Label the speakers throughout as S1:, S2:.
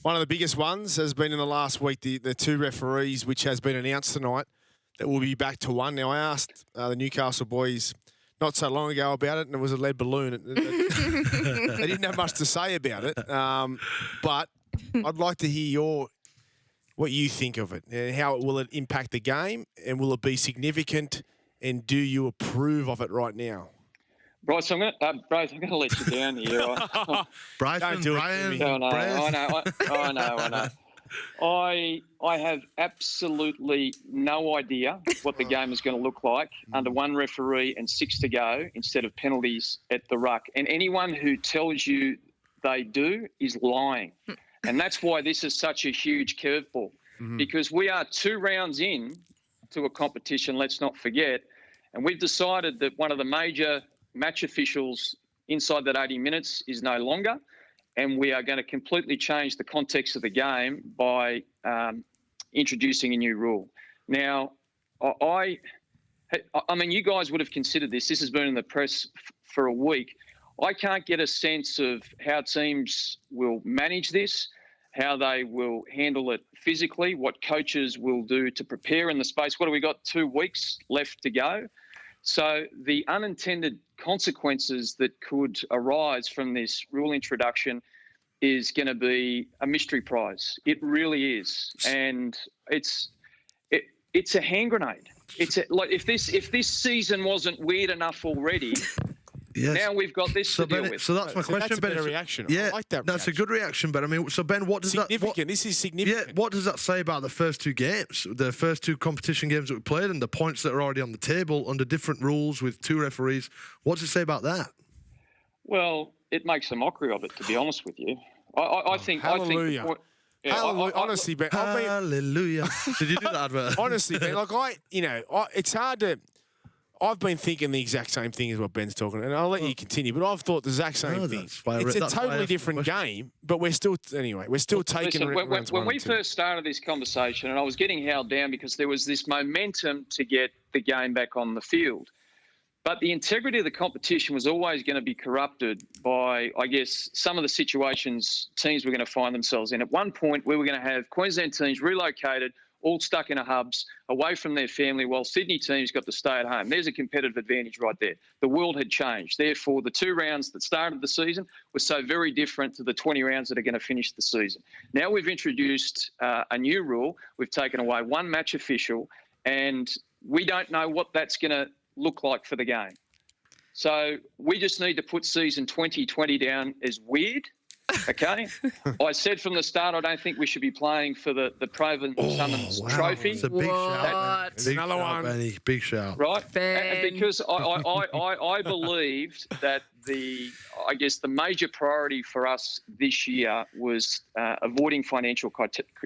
S1: One of the biggest ones has been in the last week, the two referees, which has been announced tonight, that will be back to one. Now, I asked the Newcastle boys not so long ago about it, and it was a lead balloon. They didn't have much to say about it. But I'd like to hear what you think of it, and how will it impact the game, and will it be significant, and do you approve of it right now?
S2: Bryce, I'm going to let you down here.
S1: Don't do it.
S2: I know. I have absolutely no idea what the game is going to look like under one referee and 6 to go instead of penalties at the ruck. And anyone who tells you they do is lying. And that's why this is such a huge curveball, because we are 2 rounds in to a competition, let's not forget, and we've decided that one of the major match officials inside that 80 minutes is no longer, and we are going to completely change the context of the game by introducing a new rule. Now, I mean, you guys would have considered this. This has been in the press for a week. I can't get a sense of how teams will manage this, how they will handle it physically, what coaches will do to prepare in the space. What have we got? 2 weeks left to go. So the unintended consequences that could arise from this rule introduction is going to be a mystery prize. It really is, and it's a hand grenade. Like if this season wasn't weird enough already. Yes. Now we've got this to deal with.
S1: So that's my question, Ben. That's a better reaction.
S3: Yeah,
S1: I like that
S3: that's
S1: reaction.
S3: A good reaction, Ben. I mean, so Ben, what does that...
S1: This is significant.
S3: Yeah, what does that say about the first 2 games, the first 2 competition games that we played, and the points that are already on the table under different rules with 2 referees? What does it say about that?
S2: Well, it makes a mockery of it, to be honest with you. I think...
S1: Hallelujah. Hallelujah. Honestly, Ben.
S3: Hallelujah. Did you do that advert?
S1: Honestly, Ben, it's hard to... I've been thinking the exact same thing as what Ben's talking, and I'll let you continue, but I've thought the exact same thing. It's a totally different game, but we're still taking...
S2: When we first started this conversation, and I was getting held down because there was this momentum to get the game back on the field, but the integrity of the competition was always going to be corrupted by, I guess, some of the situations teams were going to find themselves in. At one point, we were going to have Queensland teams relocated, all stuck in a hubs, away from their family, while Sydney teams got to stay at home. There's a competitive advantage right there. The world had changed. Therefore, the 2 rounds that started the season were so very different to the 20 rounds that are going to finish the season. Now we've introduced a new rule. We've taken away 1 match official, and we don't know what that's going to look like for the game. So we just need to put season 2020 down as weird. Okay, I said from the start I don't think we should be playing for the Provan Summons Trophy.
S3: It's a big shout.
S1: Another one.
S3: Benny. Big shout.
S2: Right, and because I believed that the major priority for us this year was avoiding financial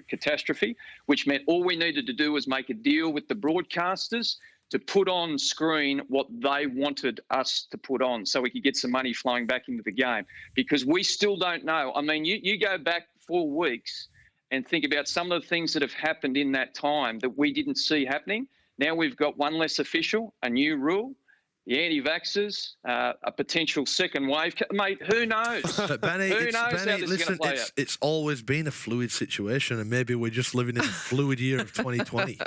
S2: catastrophe, which meant all we needed to do was make a deal with the broadcasters to put on screen what they wanted us to put on so we could get some money flowing back into the game, because we still don't know. I mean, you go back 4 weeks and think about some of the things that have happened in that time that we didn't see happening. Now we've got 1 less official, a new rule, the anti-vaxxers, a potential second wave. Mate, who knows?
S3: But Benny,
S2: who knows how this is going to play out?
S3: It's always been a fluid situation, and maybe we're just living in a fluid year of 2020.